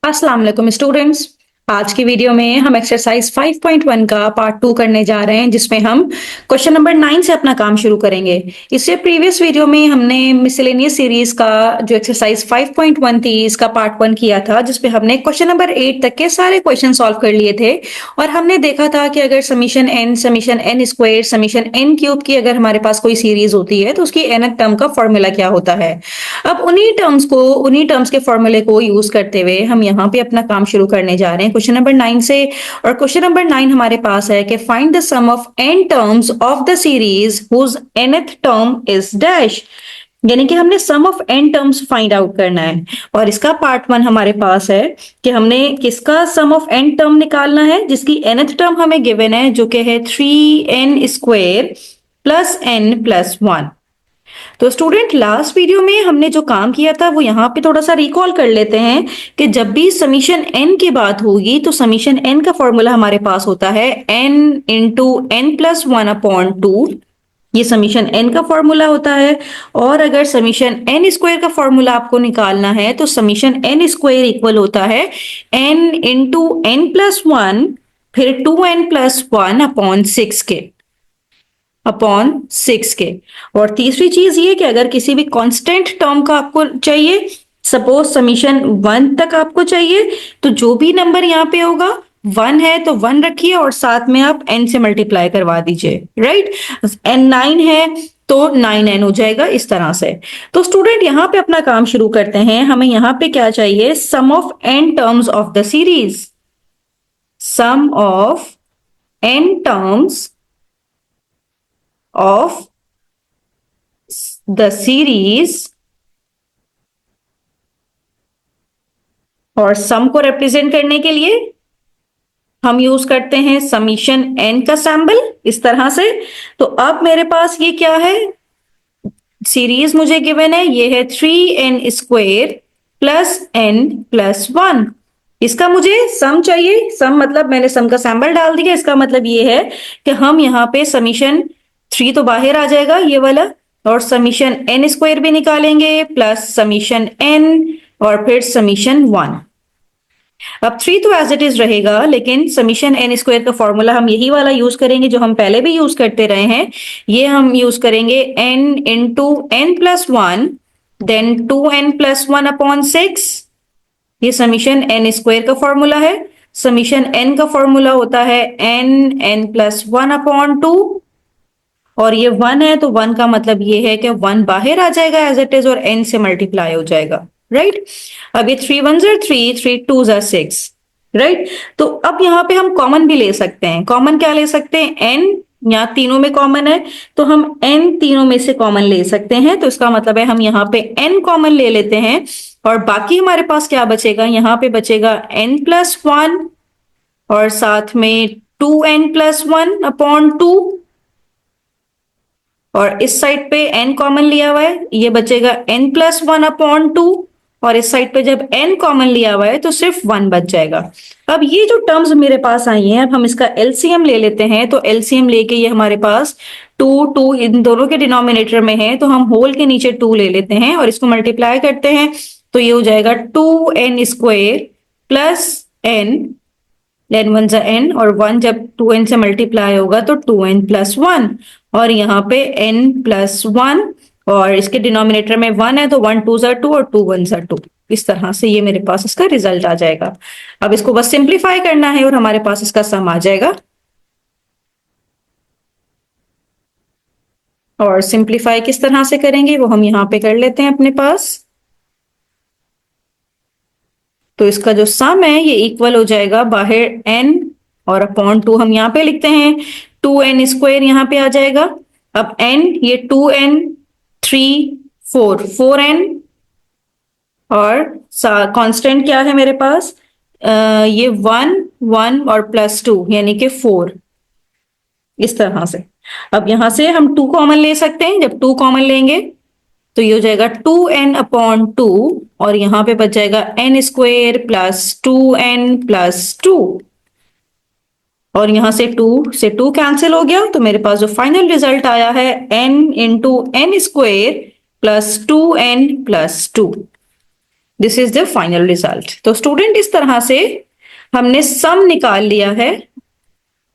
अस्सलाम वालेकुम स्टूडेंट्स। आज की वीडियो में हम एक्सरसाइज 5.1 का पार्ट 2 करने जा रहे हैं, जिसमें हम क्वेश्चन नंबर 9 से अपना काम शुरू करेंगे। इससे प्रीवियस वीडियो में हमने मिसलेनियस सीरीज का जो एक्सरसाइज 5.1 थी, इसका पार्ट 1 किया था, जिसमें हमने क्वेश्चन नंबर 8 तक के सारे क्वेश्चन सॉल्व कर लिए थे। और हमने देखा था कि अगर summation n square, summation n cube की अगर हमारे पास कोई सीरीज होती है तो उसकी nth टर्म का फॉर्मूला क्या होता है। अब उन्हीं टर्म्स के फॉर्मूले को यूज करते हुए हम यहाँ पे अपना काम शुरू करने जा रहे हैं क्वेश्चन नंबर 9 से। और क्वेश्चन नंबर 9 हमारे पास है कि find the sum of n terms of the series whose nth term is dash. यानी कि हमने sum of n terms find out करना है। और इसका पार्ट 1 हमारे पास है कि हमने किसका सम ऑफ एन टर्म निकालना है, जिसकी nth टर्म हमें गिवन है, जो कि है 3n square plus n plus 1। तो स्टूडेंट, लास्ट वीडियो में हमने जो काम किया था वो यहाँ पे थोड़ा सा रिकॉल कर लेते हैं कि जब भी समीशन n की बात होगी तो समीशन n का फॉर्मूला हमारे पास होता है n इंटू n प्लस 1/2। ये समीशन n का फॉर्मूला होता है। और अगर समीशन n स्क्वायर का फॉर्मूला आपको निकालना है तो समीशन n स्क्वायर इक्वल होता है n इंटू n प्लस 1 फिर 2n प्लस 1/6 के अपॉन 6 के। और तीसरी चीज ये कि अगर किसी भी कांस्टेंट टर्म का आपको चाहिए, सपोज समीशन 1 तक आपको चाहिए, तो जो भी नंबर यहाँ पे होगा 1 है तो 1 रखिए और साथ में आप n से मल्टीप्लाई करवा दीजिए, राइट। n 9 है तो 9n हो जाएगा, इस तरह से। तो स्टूडेंट, यहाँ पे अपना काम शुरू करते हैं। हमें यहाँ पे क्या चाहिए? Sum of n terms of the series. Sum of n terms of the series, और सम को रिप्रेजेंट करने के लिए हम यूज करते हैं समीशन n का सैंबल, इस तरह से। तो अब मेरे पास ये क्या है? सीरीज मुझे गिवन है, ये है 3n square plus n plus 1। इसका मुझे सम चाहिए। सम मतलब मैंने सम का सैंबल डाल दिया। इसका मतलब ये है कि हम यहाँ पे समीशन 3 तो बाहर आ जाएगा ये वाला, और समीशन n स्क्वायर भी निकालेंगे प्लस समीशन n और फिर समीशन 1। अब 3 तो एज इट इज रहेगा, लेकिन समीशन n स्क्वायर का फॉर्मूला हम यही वाला यूज करेंगे जो हम पहले भी यूज करते रहे हैं। ये हम यूज करेंगे n into n plus 1 then 2n plus 1/6। ये समीशन n स्क्वायर का फॉर्मूला है। समीशन n का फॉर्मूला होता है n प्लस 1/2। और ये 1 है तो 1 का मतलब ये है कि 1 बाहर आ जाएगा एज इट इज और n से मल्टीप्लाई हो जाएगा, राइट। अब ये 3 1s are 3, 3 2s are 6, right. तो अब यहाँ पे हम कॉमन भी ले सकते हैं। कॉमन क्या ले सकते हैं? n, यहाँ तीनों में कॉमन है तो हम n तीनों में से कॉमन ले सकते हैं। तो इसका मतलब है हम यहाँ पे n कॉमन ले लेते हैं और बाकी हमारे पास क्या बचेगा? यहाँ पे बचेगा n प्लस 1 और साथ में 2n प्लस 1/2। और इस साइड पे n कॉमन लिया हुआ है, ये बचेगा n प्लस 1/2। और इस साइड पे जब n कॉमन लिया हुआ है तो सिर्फ 1 बच जाएगा। अब ये जो टर्म्स मेरे पास आई हैं, अब हम इसका एलसीएम ले लेते हैं। तो एलसीएम लेके ये हमारे पास 2 2 इन दोनों के डिनोमिनेटर में है, तो हम होल के नीचे 2 ले लेते हैं और इसको मल्टीप्लाई करते हैं। तो ये हो जाएगा 2n square plus n, n 1 जा n, और 1 जब 2n से मल्टीप्लाई होगा तो 2n प्लस 1, और यहाँ पे n प्लस 1, और इसके डिनोमिनेटर में 1 है तो 1 2s are 2 और 2 1s are 2। इस तरह से ये मेरे पास इसका रिजल्ट आ जाएगा। अब इसको बस सिंप्लीफाई करना है और हमारे पास इसका सम आ जाएगा। और सिंप्लीफाई किस तरह से करेंगे वो हम यहाँ पे कर लेते हैं अपने पास। तो इसका जो सम है ये इक्वल हो जाएगा बाहर n और अपॉन 2 हम यहाँ पे लिखते हैं, 2n स्क्वायर यहाँ पे आ जाएगा। अब n, ये 2n 3 4 4n, और कांस्टेंट क्या है मेरे पास? ये 1 1 और प्लस 2 यानी कि 4, इस तरह से। अब यहां से हम 2 कॉमन ले सकते हैं। जब 2 कॉमन लेंगे तो ये हो जाएगा 2n/2, और यहां पे बच जाएगा n square plus 2n plus 2, और यहां से 2 से 2 कैंसिल हो गया। तो मेरे पास जो फाइनल रिजल्ट आया है n into n square plus 2n plus 2। This is the final result. तो स्टूडेंट इस तरह से हमने सम निकाल लिया है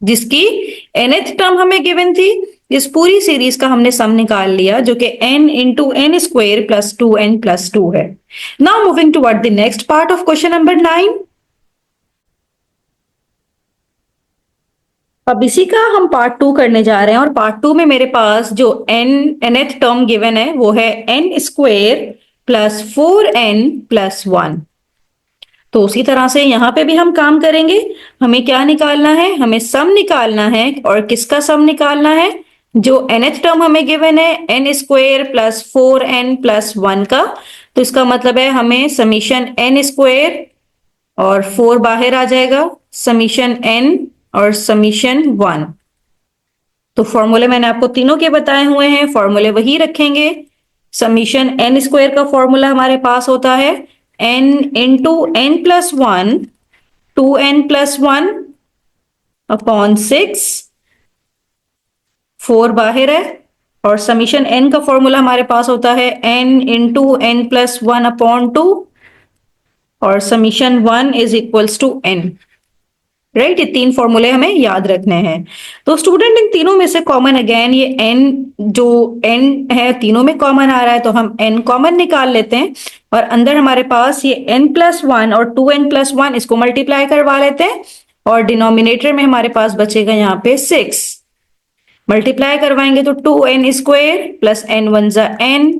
जिसकी nth टर्म हमें गिवन थी। इस पूरी सीरीज का हमने सम निकाल लिया जो कि n into n square plus 2n plus 2 है। Now moving toward the next part of question number 9। अब इसी का हम पार्ट 2 करने जा रहे हैं और पार्ट 2 में मेरे पास जो nth टर्म गिवन है वो है n square plus 4n plus 1। तो उसी तरह से यहां पे भी हम काम करेंगे। हमें क्या निकालना है, हमें सम निकालना है। और किसका सम निकालना है, जो nth टर्म हमें गिवन है n square plus 4n plus 1 का। तो इसका मतलब है हमें समीशन n स्क्वेयर और 4 बाहर आ जाएगा, समीशन n और समीशन 1। तो फॉर्मूले मैंने आपको तीनों के बताए हुए हैं, फॉर्मूले वही रखेंगे। समीशन n स्क्वायर का फॉर्मूला हमारे पास होता है n into n plus 1 2n plus 1 upon 6, 4 बाहर है। और समीशन n का फॉर्मूला हमारे पास होता है n into n plus 1 upon 2 और summation 1 is equals to n। Right, ये तीन फॉर्मूले हमें याद रखने हैं। तो स्टूडेंट इन तीनों में से कॉमन अगेन ये n, जो n है तीनों में कॉमन आ रहा है तो हम n कॉमन निकाल लेते हैं। और अंदर हमारे पास ये n प्लस 1 और 2n प्लस 1 इसको मल्टीप्लाई करवा लेते हैं और डिनोमिनेटर में हमारे पास बचेगा यहाँ पे 6। मल्टीप्लाई करवाएंगे तो 2n square plus n one जा n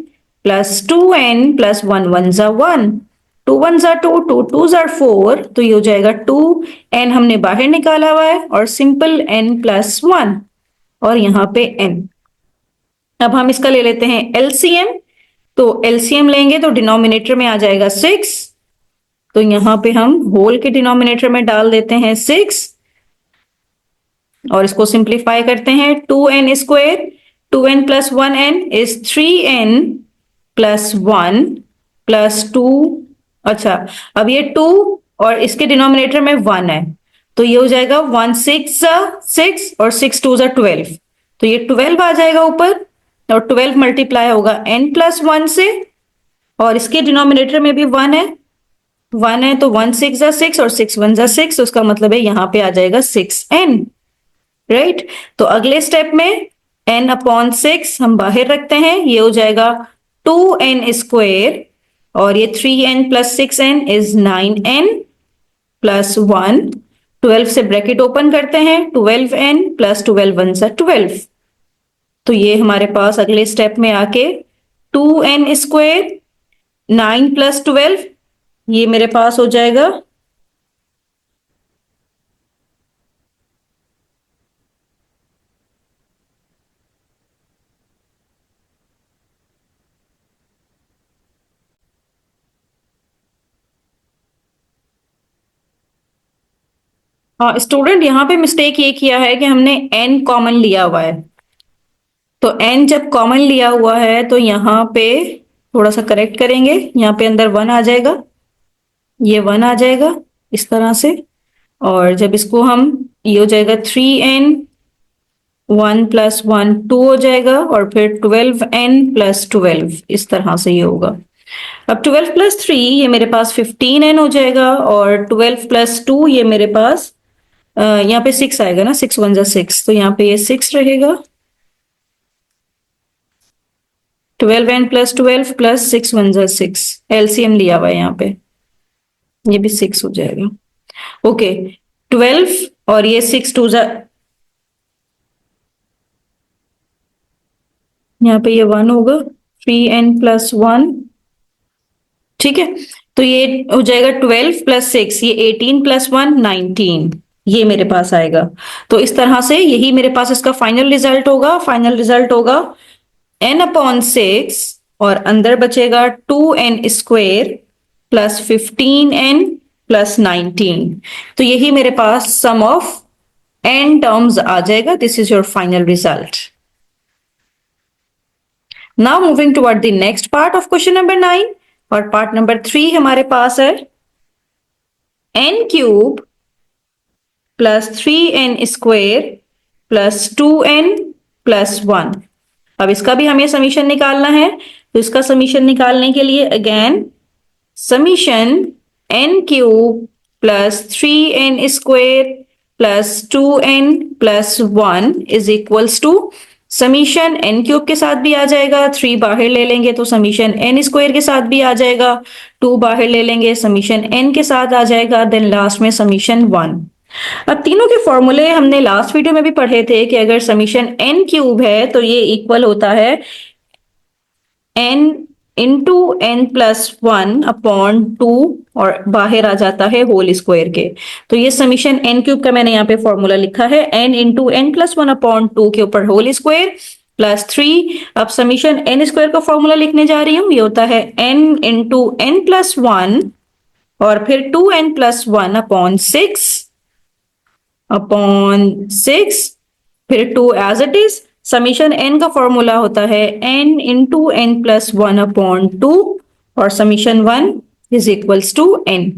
plus 2n plus 1 one जा 1, 2 वन जा 2, 2 टू जा 4, तो ये हो जाएगा 2n हमने बाहर निकाला हुआ है और सिंपल n प्लस 1 और यहाँ पे n। अब हम इसका ले लेते हैं एलसीएम। तो एलसीएम लेंगे तो डिनोमिनेटर में आ जाएगा 6, तो यहाँ पे हम होल के डिनोमिनेटर में डाल देते हैं 6 और इसको सिंप्लीफाई करते हैं। 2n square 2n plus 1n is 3n plus 1 plus 2। अच्छा, अब ये 2 और इसके डिनोमिनेटर में 1 है तो ये हो जाएगा 1 6 6 और 6 2 12, तो ये 12 आ जाएगा ऊपर और 12 मल्टीप्लाई होगा n प्लस 1 से और इसके डिनोमिनेटर में भी 1 है, 1 है तो 1 6 6 और 6 1 6, तो उसका मतलब है यहाँ पे आ जाएगा 6n। राइट, तो अगले स्टेप में n अपॉन 6 हम बाहर रखते हैं, ये हो जाएगा 2n स्क्वेयर और ये 3n plus 6n is 9n plus 1। 12 से ब्रैकेट ओपन करते हैं, 12n प्लस 12 वन सा 12, तो ये हमारे पास अगले स्टेप में आके 2n स्क्वेयर 9 प्लस 12 ये मेरे पास हो जाएगा हाँ स्टूडेंट, यहाँ पे मिस्टेक ये किया है कि हमने n कॉमन लिया हुआ है। तो n जब कॉमन लिया हुआ है तो यहाँ पे थोड़ा सा करेक्ट करेंगे, यहाँ पे अंदर 1 आ जाएगा, ये 1 आ जाएगा इस तरह से। और जब इसको हम, ये हो जाएगा 3n 1 प्लस 1 2 हो जाएगा और फिर 12n प्लस 12 इस तरह से ये होगा। अब 12 प्लस 3 ये मेरे पास 15n हो जाएगा और 12 प्लस 2 ये मेरे पास यहाँ पे 6 आएगा ना, 6 1 जा 6, तो यहाँ पे ये 6 रहेगा। 12n प्लस 12 प्लस 6 1 जा 6, एलसीएम लिया हुआ है यहाँ पे, ये भी 6 हो जाएगा। ओके, 12 और ये 6 2 जा, यहाँ पे ये 1 होगा, 3n प्लस 1, ठीक है। तो ये हो जाएगा 12 प्लस 6, ये 18 प्लस 1 19, ये मेरे पास आएगा। तो इस तरह से यही मेरे पास इसका फाइनल रिजल्ट होगा। फाइनल रिजल्ट होगा n अपॉन 6 और अंदर बचेगा 2n square plus 15n plus 19, तो यही मेरे पास सम ऑफ n टर्म्स आ जाएगा। This is your final result. Now moving toward the next part of question number 9 और पार्ट नंबर 3 हमारे पास है n cube plus 3n square plus 2n plus 1। अब इसका भी हमें समीशन निकालना है, तो इसका समीशन निकालने के लिए again summation n cube plus 3n² plus 2n plus 1 is equals to summation n cube के साथ भी आ जाएगा, 3 बाहर ले लेंगे तो समीशन n² के साथ भी आ जाएगा, 2 बाहर ले लेंगे समीशन n के साथ आ जाएगा, देन लास्ट में समीशन 1। अब तीनों के फॉर्मूले हमने लास्ट वीडियो में भी पढ़े थे कि अगर समीशन n क्यूब है तो ये इक्वल होता है n इंटू n प्लस 1/2 और बाहर आ जाता है होल स्क्वायर के। तो ये समीशन n क्यूब का मैंने यहाँ पे फॉर्मूला लिखा है, n इंटू n प्लस 1/2 के ऊपर होल स्क्वायर प्लस 3। अब समीशन n² का फॉर्मूला लिखने जा रही हूँ, ये होता है n इंटू n प्लस 1 और फिर 2n प्लस 1/6 फिर 2 as it is. Summation n का फॉर्मूला होता है n इंटू n प्लस 1/2 और summation 1 is equals to n।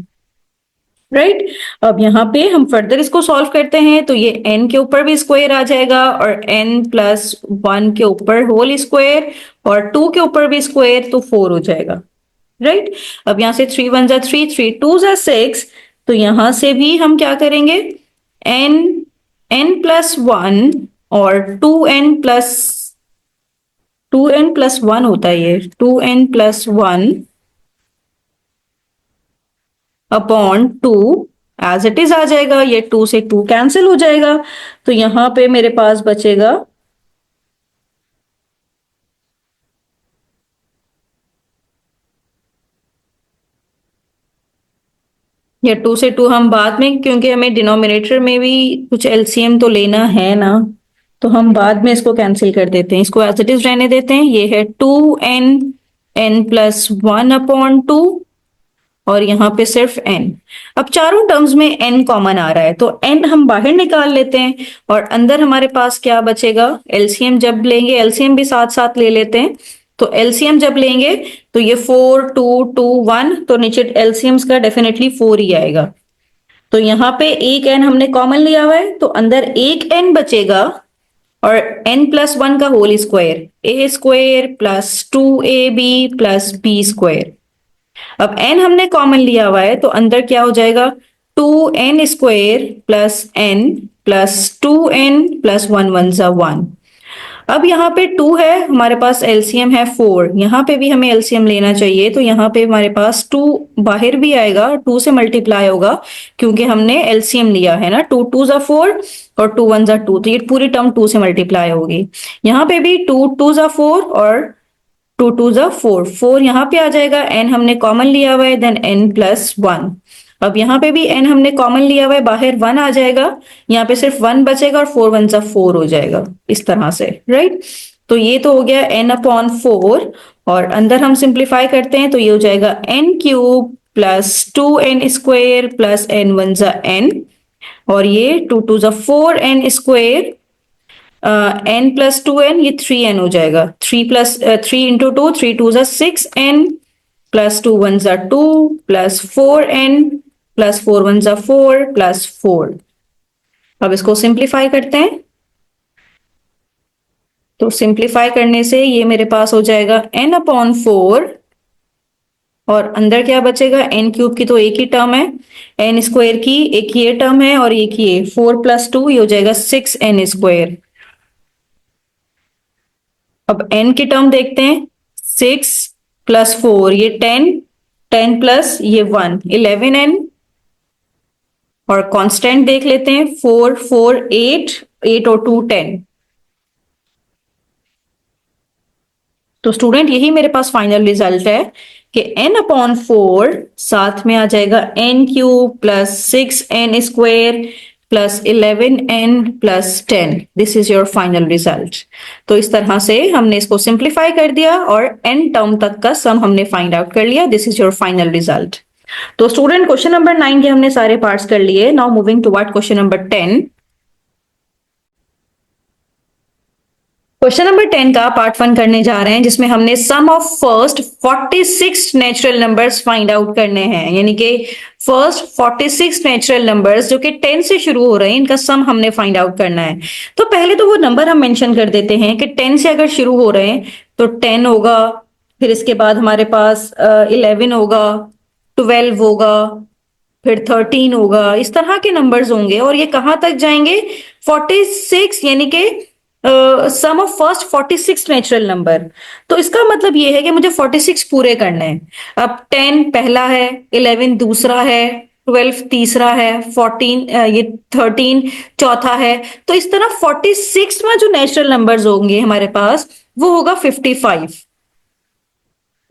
Right, अब यहाँ पे हम फर्दर इसको सॉल्व करते हैं तो ये n के ऊपर भी स्क्वायर आ जाएगा और n प्लस 1 के ऊपर होल स्क्वायर और 2 के ऊपर भी स्क्वायर तो 4 हो जाएगा। राइट, अब यहाँ से 3 1 जा 3, 3 2 जा 6, तो यहां से भी हम क्या करेंगे n प्लस 1 और 2n प्लस 1 होता है, ये 2n plus 1/2 as it is आ जाएगा, ये 2 से 2 कैंसिल हो जाएगा, तो यहां पे मेरे पास बचेगा या 2 से 2 हम बाद में, क्योंकि हमें डिनोमिनेटर में भी कुछ एलसीएम तो लेना है ना, तो हम बाद में इसको कैंसिल कर देते हैं, इसको एज इट इज रहने देते हैं। ये है 2n प्लस 1/2 और यहाँ पे सिर्फ n। अब चारों टर्म्स में n कॉमन आ रहा है तो n हम बाहर निकाल लेते हैं और अंदर हमारे पास क्या बचेगा, एलसीएम जब लेंगे, एलसीएम भी साथ साथ ले लेते हैं, तो एलसीएम जब लेंगे तो ये 4 2 2 1, तो नीचे एलसीएम्स का डेफिनेटली 4 ही आएगा। तो यहाँ पे एक n हमने कॉमन लिया हुआ है तो अंदर एक n बचेगा और n प्लस 1 का whole square, a² plus 2ab plus b²। अब n हमने कॉमन लिया हुआ है तो अंदर क्या हो जाएगा, 2n² plus n plus 2n plus 1 1 जा 1। अब यहाँ पे 2 है, हमारे पास एलसीएम है 4, यहाँ पे भी हमें एलसीएम लेना चाहिए, तो यहाँ पे हमारे पास 2 बाहर भी आएगा, 2 से मल्टीप्लाई होगा क्योंकि हमने एलसीएम लिया है ना, 2 2 जा 4 और 2 1 जा 2, तो ये पूरी टर्म 2 से मल्टीप्लाई होगी। यहाँ पे भी 2 2 जा 4 और 2 2 जा 4, 4 यहाँ पे आ जाएगा, n हमने कॉमन लिया हुआ है, देन n प्लस 1। अब यहाँ पे भी n हमने कॉमन लिया हुआ है, बाहर 1 आ जाएगा, यहाँ पे सिर्फ 1 बचेगा और 4 1 जा 4 हो जाएगा इस तरह से। राइट, तो ये तो हो गया n/4 और अंदर हम सिंप्लीफाई करते हैं तो ये हो जाएगा n cube plus 2n² plus n 1 जा n और ये 2 2 जा 4n², n प्लस 2n, ये 3n हो जाएगा, 3 इंटू 2, 3 2 जा 6n प्लस 2 1 जा 2 प्लस 4n प्लस 4 1 जा 4 प्लस 4। अब इसको सिंप्लीफाई करते हैं तो सिंप्लीफाई करने से ये मेरे पास हो जाएगा n/4 और अंदर क्या बचेगा, n क्यूब की तो एक ही टर्म है, n² की एक ये टर्म है और एक ये 4 प्लस 2, ये हो जाएगा 6n²। अब n की टर्म देखते हैं, 6 प्लस 4 ये 10, 10 प्लस ये 1 11n और कांस्टेंट देख लेते हैं, 4 4 8, 8 और 2 10। तो स्टूडेंट यही मेरे पास फाइनल रिजल्ट है कि n/4 साथ में आ जाएगा n cube plus 6n² plus 11n plus 10। This is your final result. तो इस तरह से हमने इसको सिंप्लीफाई कर दिया और n टर्म तक का सम हमने फाइंड आउट कर लिया। This is your final result. तो स्टूडेंट क्वेश्चन नंबर 9 के हमने सारे पार्ट्स कर लिए। Now moving toward question number 10। Question number 10 का पार्ट 1 करने जा रहे हैं जिसमें हमने sum of first 46 natural numbers find out करने हैं, यानी कि फर्स्ट 46 नेचुरल नंबर्स जो कि 10 से शुरू हो रहे हैं, इनका सम हमने फाइंड आउट करना है। तो पहले तो वो नंबर हम मेंशन कर देते हैं कि 10 से अगर शुरू हो रहे हैं तो 10 होगा, फिर इसके बाद हमारे पास 11 होगा, 12 होगा, फिर 13 होगा, इस तरह के नंबर्स होंगे और ये कहां तक जाएंगे? 46, यानी कि सम ऑफ फर्स्ट 46 नेचुरल नंबर। तो इसका मतलब ये है कि मुझे 46 पूरे करने हैं। अब 10 पहला है, 11 दूसरा है, 12 तीसरा है, 14 ये 13 चौथा है। तो इस तरह 46वां जो नेचुरल नंबर्स होंगे हमारे पास वो होगा 55,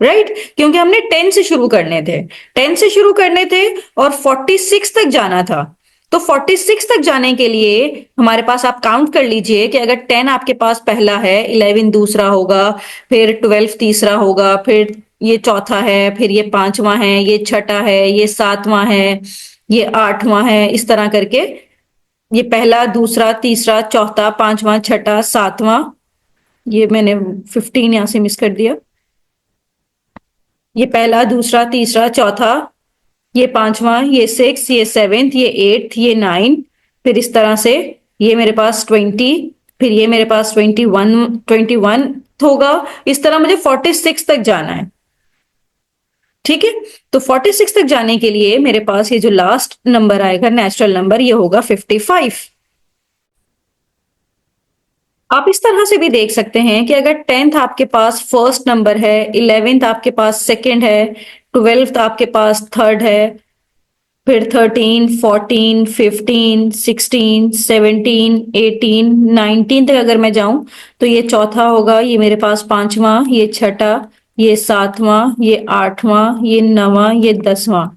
राइट? क्योंकि हमने 10 से शुरू करने थे, 10 से शुरू करने थे और 46 तक जाना था। तो 46 तक जाने के लिए हमारे पास, आप काउंट कर लीजिए कि अगर 10 आपके पास पहला है, 11 दूसरा होगा, फिर 12 तीसरा होगा, फिर ये चौथा है, फिर ये पांचवा है, ये छठा है, ये सातवां है, ये आठवां है, इस तरह करके ये पहला, दूसरा, तीसरा, चौथा, पांचवा, छठा, सातवां, ये मैंने 15 यहां से मिस कर दिया, ये पहला, दूसरा, तीसरा, चौथा, ये पांचवा, ये 6, ये 7, ये 8, ये 9, फिर इस तरह से ये मेरे पास 20, फिर ये मेरे पास 21 होगा। इस तरह मुझे 46 तक जाना है, ठीक है? तो 46 तक जाने के लिए मेरे पास ये जो लास्ट नंबर आएगा नेचुरल नंबर, ये होगा 55। आप इस तरह से भी देख सकते हैं कि अगर 10th आपके पास फर्स्ट नंबर है, 11th आपके पास सेकंड है, 12th आपके पास थर्ड है, फिर 13, 14, 15, 16, 17, 18, 19 तक अगर मैं जाऊं तो ये चौथा होगा, ये मेरे पास पांचवा, ये छठा, ये सातवां, ये आठवां, ये नवां, ये 10वां।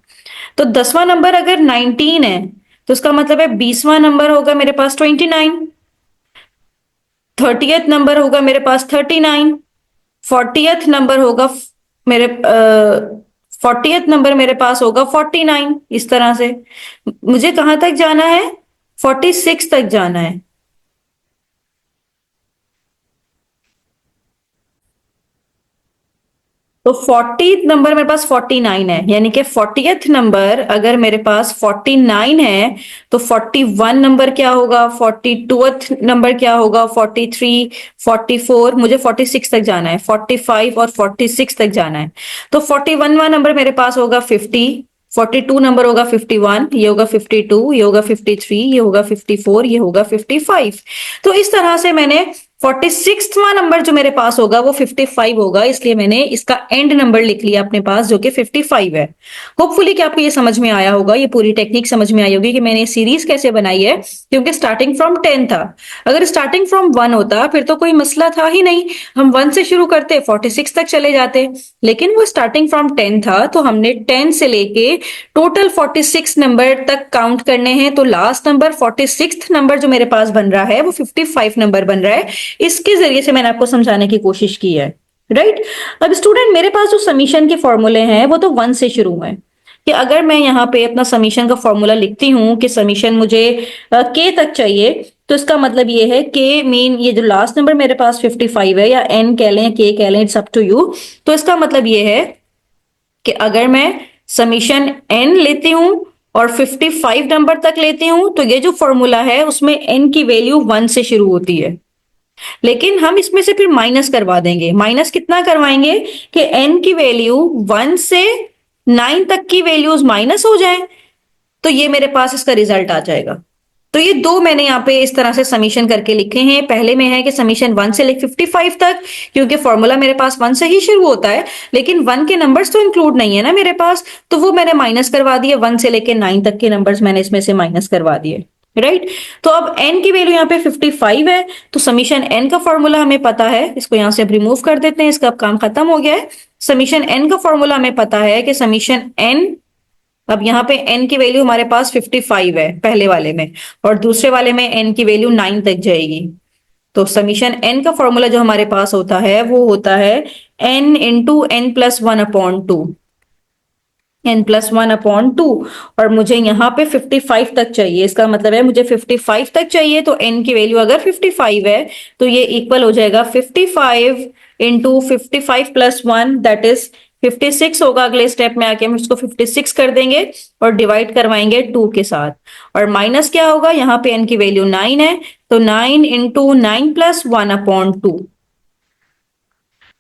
तो 10वां नंबर अगर 19 है तो उसका मतलब है 20वां नंबर होगा मेरे पास 29, 30th नंबर होगा मेरे पास 39, 40th नंबर होगा मेरे 40th नंबर मेरे पास होगा 49। इस तरह से मुझे कहां तक जाना है? 46 तक जाना है। तो 40th नंबर मेरे पास 49 है, यानी कि 40th नंबर अगर मेरे पास 49 है तो 41 नंबर क्या होगा, 42th नंबर क्या होगा, 43, 44, मुझे 46 तक जाना है, 45 और 46 तक जाना है। तो 41वां नंबर मेरे पास होगा 50, 42 नंबर होगा 51, ये होगा 52, ये होगा 53, ये होगा 54, ये होगा 55। तो इस तरह से मैंने 46वां नंबर जो मेरे पास होगा वो 55 होगा, इसलिए मैंने इसका एंड नंबर लिख लिया अपने पास जो कि 55 है। होपफुली कि आपको ये समझ में आया होगा, ये पूरी टेक्निक समझ में आई होगी कि मैंने सीरीज कैसे बनाई है, क्योंकि स्टार्टिंग फ्रॉम 10 था। अगर स्टार्टिंग फ्रॉम 1 होता फिर तो कोई मसला था ही नहीं, हम 1 से शुरू करते 46 तक चले जाते, लेकिन वो स्टार्टिंग फ्रॉम 10 था तो हमने 10 से लेके टोटल 46 नंबर तक काउंट करने हैं। तो लास्ट नंबर 46 नंबर जो मेरे पास बन रहा है वो 55 नंबर बन रहा है। इसके जरिए से मैंने आपको समझाने की कोशिश की है, राइट? अब स्टूडेंट, मेरे पास जो समीशन के फॉर्मूले हैं वो तो 1 से शुरू हैं, कि अगर मैं यहाँ पे अपना समीशन का फॉर्मूला लिखती हूँ कि समीशन मुझे के तक चाहिए, तो इसका मतलब ये है के मीन, ये जो लास्ट नंबर मेरे पास 55 है, या एन कह लें या के कह लें, इट्स अप टू यू। तो इसका मतलब ये है कि अगर मैं समीशन एन लेती हूं और 55 नंबर तक लेती हूं तो ये जो फॉर्मूला है उसमें एन की वैल्यू 1 से शुरू होती है, लेकिन हम इसमें से फिर माइनस करवा देंगे। माइनस कितना करवाएंगे कि एन की वैल्यू 1 से 9 तक की वैल्यूज माइनस हो जाए, तो ये मेरे पास इसका रिजल्ट आ जाएगा। तो ये दो मैंने यहाँ पे इस तरह से समीशन करके लिखे हैं। पहले में है कि समीशन 1 से लेकर 55 तक, क्योंकि फॉर्मूला मेरे पास 1 से ही शुरू होता है, लेकिन 1 के नंबर्स तो इंक्लूड नहीं है ना मेरे पास, तो वो मैंने माइनस करवा दिए। 1 से लेकर 9 तक के नंबर्स मैंने इसमें से माइनस करवा दिए, राइट? तो अब n की वैल्यू यहाँ पे 55 है, तो समीशन n का फॉर्मूला हमें पता है, इसको यहां से अब रिमूव कर देते हैं, इसका अब काम खत्म हो गया है। समीशन n का फॉर्मूला हमें पता है कि समीशन n, अब यहाँ पे n की वैल्यू हमारे पास 55 है पहले वाले में, और दूसरे वाले में n की वैल्यू 9 तक जाएगी। तो समीशन n का फॉर्मूला जो हमारे पास होता है वो होता है n into n plus 1/2, n+1/2, और मुझे यहाँ पे 55 तक चाहिए। इसका मतलब है मुझे 55 तक चाहिए, तो n की वैल्यू अगर 55 है तो ये इक्वल हो जाएगा 55 इंटू 55 प्लस 1, दैट इज 56 होगा। अगले स्टेप में आके हम इसको 56 कर देंगे और डिवाइड करवाएंगे 2 के साथ, और माइनस क्या होगा, यहाँ पे n की वैल्यू 9 है, तो 9 इंटू 9 प्लस 1/2,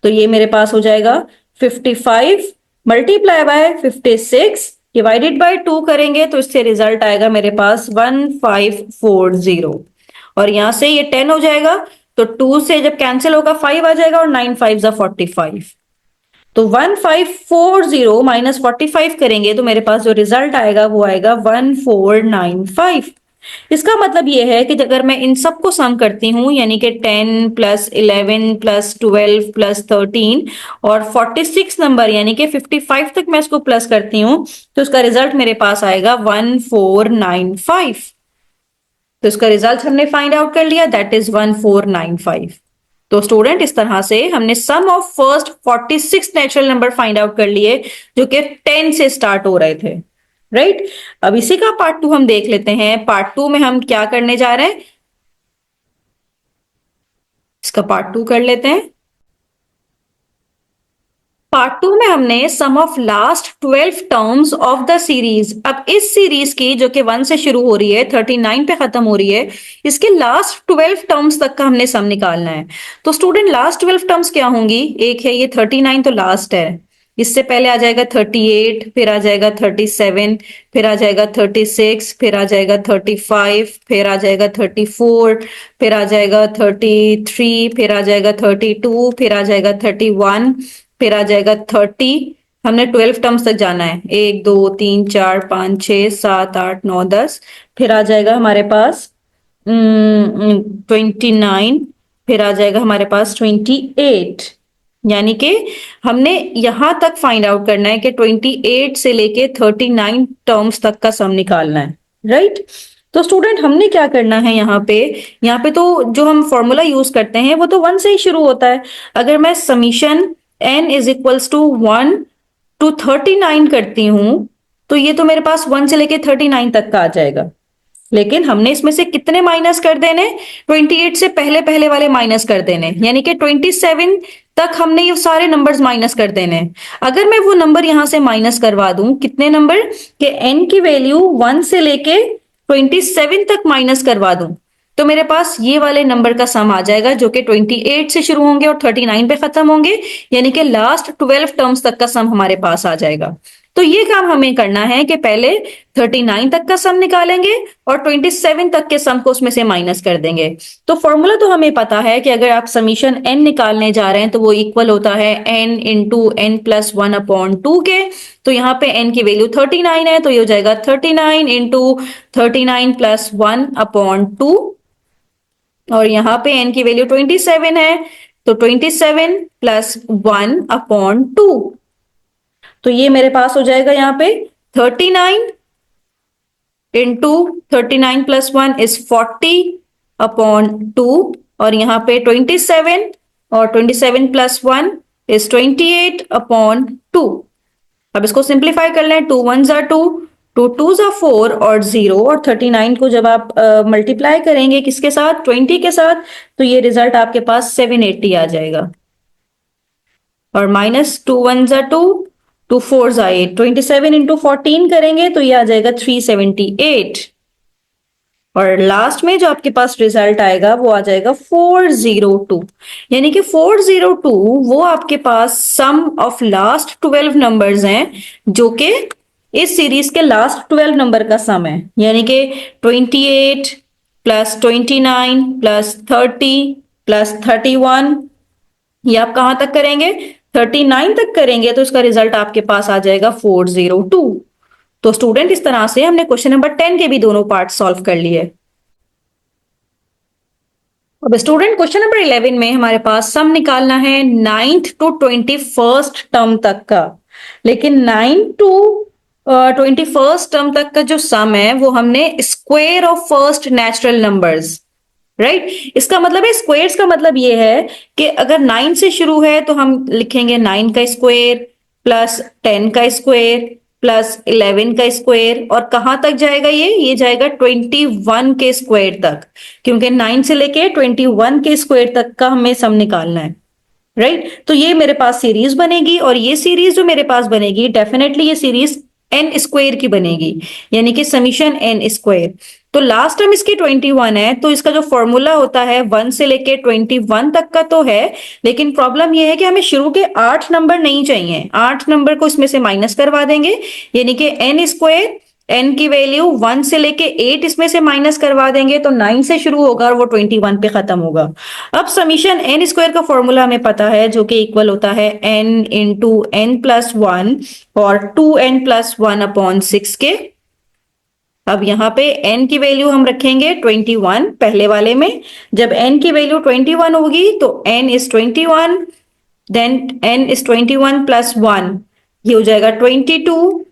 तो ये मेरे पास हो जाएगा 55 मल्टीप्लाई बाय 56 डिवाइडेड बाय 2 करेंगे तो इससे रिजल्ट आएगा मेरे पास 1540 और यहां से ये 10 हो जाएगा तो 2 से जब कैंसिल होगा 5 आ जाएगा और 9 5 जा 45 तो 1540 माइनस 45 करेंगे तो मेरे पास जो रिजल्ट आएगा वो आएगा 1495। इसका मतलब ये है कि अगर मैं इन सबको सम करती हूं यानी कि 10 प्लस 11 प्लस 12 प्लस 13 और 46 नंबर यानी कि 55 तक मैं इसको प्लस करती हूं तो उसका रिजल्ट मेरे पास आएगा 1495। तो इसका रिजल्ट हमने फाइंड आउट कर लिया, दैट इज 1495। तो स्टूडेंट इस तरह से हमने sum of first 46 natural number find out कर लिए जो कि 10 से स्टार्ट हो रहे थे, राइट। अब इसी का पार्ट 2 हम देख लेते हैं। पार्ट 2 में हम क्या करने जा रहे हैं, इसका पार्ट 2 कर लेते हैं। पार्ट 2 में हमने sum of last 12 terms of the series, अब इस सीरीज की जो कि 1 से शुरू हो रही है 39 पे खत्म हो रही है, इसके लास्ट 12 टर्म्स तक का हमने सम निकालना है। तो स्टूडेंट लास्ट 12 टर्म्स क्या होंगी, एक है ये 39 तो लास्ट है, इससे पहले आ जाएगा 38, फिर आ जाएगा 37, फिर आ जाएगा 36, फिर आ जाएगा 35, फिर आ जाएगा 34, फिर आ जाएगा 33, फिर आ जाएगा 32, फिर आ जाएगा 31, फिर आ जाएगा 30। हमने 12 टर्म्स तक जाना है, 1 2 3 4 5 6 7 8 9 10। फिर आ जाएगा हमारे पास 29, फिर आ जाएगा हमारे पास 28। यानी कि हमने यहां तक फाइंड आउट करना है कि 28 से लेके 39 टर्म्स तक का सम निकालना है, राइट। तो स्टूडेंट हमने क्या करना है यहाँ पे तो जो हम फॉर्मूला यूज करते हैं वो तो 1 से ही शुरू होता है। अगर मैं summation n is equals to 1 to 39 करती हूं तो ये तो मेरे पास 1 से लेके 39 तक का आ जाएगा, लेकिन हमने इसमें से कितने माइनस कर देने, 28 से पहले पहले वाले माइनस कर देने, यानी कि 27 तक हमने ये सारे नंबर्स माइनस कर देने। अगर मैं वो नंबर यहां से माइनस करवा दूं, कितने नंबर के n की वैल्यू 1 से लेके 27 तक माइनस करवा दूं तो मेरे पास ये वाले नंबर का सम आ जाएगा जो कि 28 से शुरू होंगे और 39 पे खत्म होंगे, यानी कि लास्ट 12 टर्म्स तक का सम हमारे पास आ जाएगा। तो ये काम हमें करना है कि पहले 39 तक का सम निकालेंगे और 27 तक के सम को उसमें से माइनस कर देंगे। तो फॉर्मूला तो हमें पता है कि अगर आप समीशन n निकालने जा रहे हैं तो वो इक्वल होता है n into n plus 1 upon 2 के। तो यहाँ पे n की वैल्यू 39 है तो ये हो जाएगा 39 इंटू 39 प्लस 1 अपॉन 2 और यहाँ पे n की वैल्यू 27 है तो 27 प्लस 1 अपॉन 2। तो ये मेरे पास हो जाएगा यहाँ पे 39 इंटू 39 प्लस 1 इज 40 अपॉन 2 और यहाँ पे 27 और 27 प्लस 1 इज 28 अपॉन 2। अब इसको सिंप्लीफाई कर लें, 2 1 जा 2, 2 2 जा 4 और 0 और 39 को जब आप मल्टीप्लाई करेंगे किसके साथ, 20 के साथ, तो ये रिजल्ट आपके पास 780 आ जाएगा। और माइनस 2 1 जा 2, 2 4 जा 8, 27 इंटू 14 करेंगे तो ये आ जाएगा 378 और लास्ट में जो आपके पास रिजल्ट आएगा वो आ जाएगा 402, यानी कि 402 वो आपके पास सम ऑफ लास्ट 12 नंबर्स हैं जो कि इस सीरीज के लास्ट 12 नंबर का सम है, यानी कि 28 प्लस 29 प्लस 30 प्लस 31। ये आप कहां तक करेंगे, 39 तक करेंगे तो इसका रिजल्ट आपके पास आ जाएगा 402। तो स्टूडेंट इस तरह से हमने क्वेश्चन नंबर 10 के भी दोनों पार्ट सॉल्व कर लिए। अब स्टूडेंट क्वेश्चन नंबर 11 में हमारे पास सम निकालना है 9th टू 21st टर्म तक का, लेकिन 9 टू 21st टर्म तक का जो सम है वो हमने square of first natural numbers, right. इसका मतलब है स्क्वायर्स का मतलब ये है कि अगर 9 से शुरू है तो हम लिखेंगे 9 का स्क्वायर प्लस 10 का स्क्वायर प्लस 11 का स्क्वायर और कहां तक जाएगा, ये जाएगा 21 के स्क्वायर तक, क्योंकि 9 से लेके 21 के स्क्वायर तक का हमें सम निकालना है, राइट। तो ये मेरे पास सीरीज बनेगी और ये सीरीज जो मेरे पास बनेगी डेफिनेटली ये सीरीज n स्क्वायर की बनेगी, यानी कि समीशन n स्क्वायर। तो लास्ट टर्म इसकी 21 है, तो इसका जो फॉर्मूला होता है 1 से लेके 21 तक का तो है, लेकिन प्रॉब्लम ये है कि हमें शुरू के 8 नंबर नहीं चाहिए। 8 नंबर को इसमें से माइनस करवा देंगे, यानी कि एन स्क्वायर, एन की वैल्यू 1 से लेके 8 इसमें से माइनस करवा देंगे तो 9 से शुरू होगा और वो 21 पे खत्म होगा। अब समीशन एन स्क्वायर का फॉर्मूला हमें पता है, जो कि इक्वल होता है एन इंटू एन प्लस 1 और 2n प्लस 1 अपॉन 6 के। अब यहाँ पे n की वैल्यू हम रखेंगे 21 पहले वाले में। जब n की वैल्यू 21 होगी तो n is 21, then n is 21 plus 1, ये हो जाएगा 22,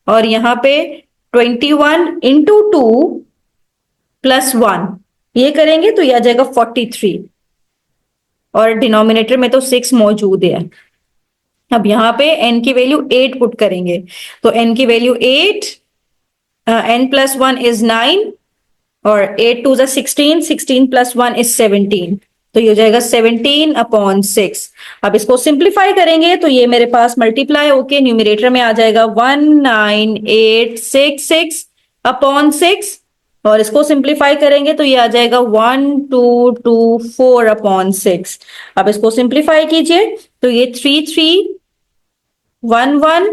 और यहाँ पे 21 इंटू 2 प्लस 1 ये करेंगे तो ये आ जाएगा 43, और डिनोमिनेटर में तो 6 मौजूद है। अब यहाँ पे n की वैल्यू 8 पुट करेंगे, तो n की वैल्यू 8, n प्लस 1 इज 9, और 8 टू 16, 16 प्लस 1 इज 17, तो ये हो जाएगा 17 अपॉन 6। अब इसको सिंप्लीफाई करेंगे तो ये मेरे पास मल्टीप्लाई होके न्यूमरेटर में आ जाएगा 19866 अपॉन 6, और इसको सिंप्लीफाई करेंगे तो ये आ जाएगा 1224 अपॉन 6। अब इसको सिंप्लीफाई कीजिए तो ये 3311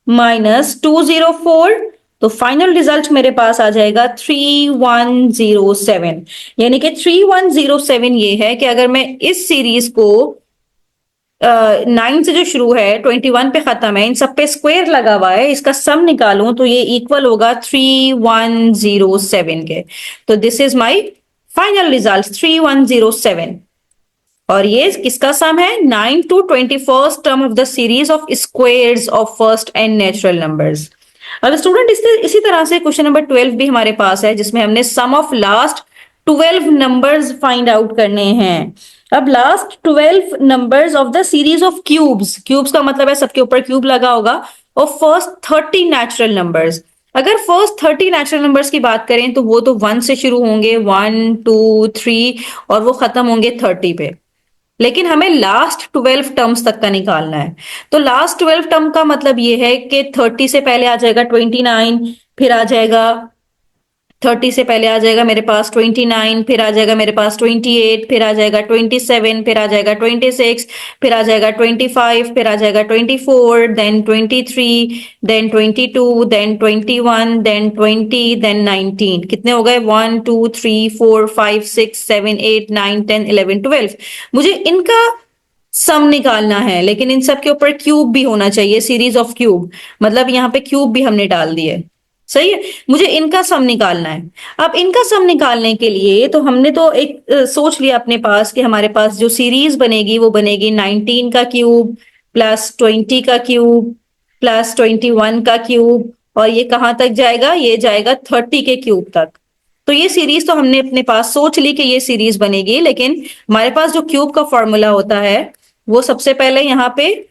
माइनस 204, तो फाइनल रिजल्ट मेरे पास आ जाएगा 3107। यानी कि 3107 ये है कि अगर मैं इस सीरीज को 9 से जो शुरू है 21 पे खत्म है, इन सब पे स्क्वायर लगा हुआ है, इसका सम निकालूं तो ये इक्वल होगा 3107 के। तो this is my final result 3107, और ये किसका सम है? 9 to 21st term of the series of squares of first and natural numbers. अब स्टूडेंट इसी तरह से क्वेश्चन नंबर 12 भी हमारे पास है, जिसमें हमने sum of last 12 numbers find out करने हैं। अब last 12 numbers of the series of cubes, cubes का मतलब है सबके ऊपर क्यूब लगा होगा, और फर्स्ट 30 नेचुरल नंबर्स। अगर फर्स्ट 30 नेचुरल नंबर्स की बात करें तो वो तो 1 से शुरू होंगे, 1 2 3, और वो खत्म होंगे 30 पे, लेकिन हमें लास्ट 12 टर्म्स तक का निकालना है। तो लास्ट 12 टर्म का मतलब ये है कि 30 से पहले आ जाएगा 29, फिर आ जाएगा 30 से पहले आ जाएगा मेरे पास 29, फिर आ जाएगा मेरे पास 28, फिर आ जाएगा 27, फिर आ जाएगा 26, फिर आ जाएगा 25, फिर आ जाएगा 24, then 23, then 22, then 21, then 20, then 19। कितने हो गए? 1 2 3 4 5 6 7 8 9 10 11 12। मुझे इनका सम निकालना है, लेकिन इन सब के ऊपर क्यूब भी होना चाहिए, सीरीज ऑफ क्यूब, मतलब यहाँ पे क्यूब भी हमने डाल दिए। सही है, मुझे इनका सम निकालना है। अब इनका सम निकालने के लिए तो हमने तो एक सोच लिया अपने पास कि हमारे पास जो सीरीज बनेगी वो बनेगी 19 का क्यूब प्लस 20 का क्यूब प्लस 21 का क्यूब, और ये कहाँ तक जाएगा? ये जाएगा 30 के क्यूब तक। तो ये सीरीज तो हमने अपने पास सोच ली कि ये सीरीज बनेगी, लेकिन हमारे पास जो क्यूब का फॉर्मूला होता है वो सबसे पहले यहाँ पे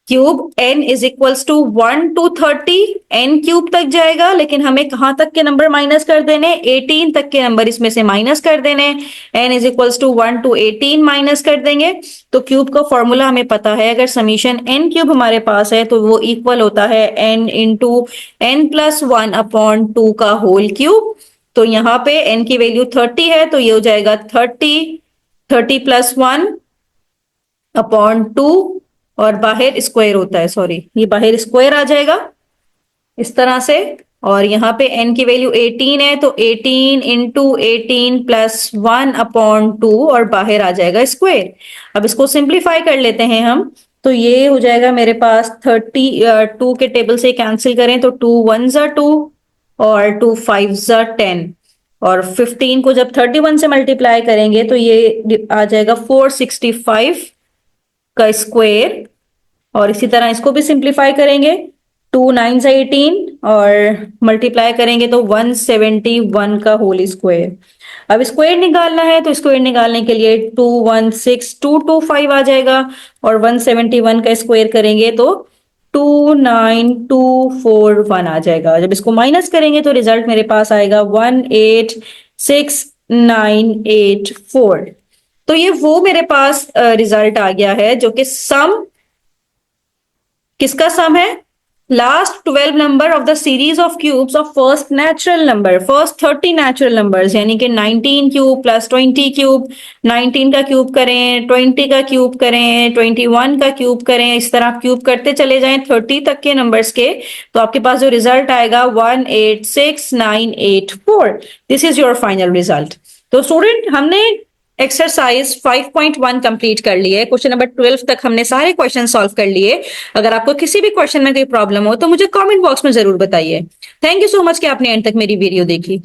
cube n is equals to 1 to 30, n cube तक जाएगा, लेकिन हमें कहां तक के नंबर माइनस कर देने? 18 तक के नंबर इसमें से माइनस कर देने। n is equals to 1 to 18 minus कर देंगे, तो क्यूब का फॉर्मूला हमें पता है। अगर समीशन n क्यूब हमारे पास है तो वो इक्वल होता है n into n plus 1 upon 2 का होल क्यूब। तो यहाँ पे n की वैल्यू 30 है, तो ये हो जाएगा 30 प्लस 1 अपॉन 2, और बाहर स्क्वायर होता है, सॉरी ये बाहर स्क्वायर आ जाएगा इस तरह से। और यहाँ पे n की वैल्यू 18 है, तो 18 इंटू 18 प्लस 1 अपॉन 2, और बाहर आ जाएगा स्क्वायर। अब इसको सिंप्लीफाई कर लेते हैं हम, तो ये हो जाएगा मेरे पास 2 के टेबल से कैंसिल करें तो 2 1 ज़ा 2 और 2 5 ज़ा 10, और 15 को जब 31 से मल्टीप्लाई करेंगे तो ये आ जाएगा 465 का स्क्वायर। और इसी तरह इसको भी सिंप्लीफाई करेंगे, 2 9 से 18 और मल्टीप्लाई करेंगे तो 171 का होल स्क्वायर। अब स्क्वायर निकालना है तो स्क्वायर निकालने के लिए 216225 आ जाएगा, और 171 का स्क्वायर करेंगे तो 29241 आ जाएगा। जब इसको माइनस करेंगे तो रिजल्ट मेरे पास आएगा 186,984। तो ये वो मेरे पास रिजल्ट आ गया है जो कि सम, किसका सम है? last 12 number of the series of cubes of first natural number, first 30 natural numbers, यानी कि 19 क्यूब प्लस 20 क्यूब, 19 का क्यूब करें, 20 का क्यूब करें, 21 का क्यूब करें, इस तरह आप क्यूब करते चले जाएं 30 तक के नंबर्स के, तो आपके पास जो रिजल्ट आएगा 186,984। This is your final result. तो स्टूडेंट, हमने एक्सरसाइज 5.1 कंप्लीट कर लिए। क्वेश्चन नंबर 12 तक हमने सारे क्वेश्चन सॉल्व कर लिए। अगर आपको किसी भी क्वेश्चन में कोई प्रॉब्लम हो तो मुझे कमेंट बॉक्स में जरूर बताइए। थैंक यू सो मच कि आपने एंड तक मेरी वीडियो देखी।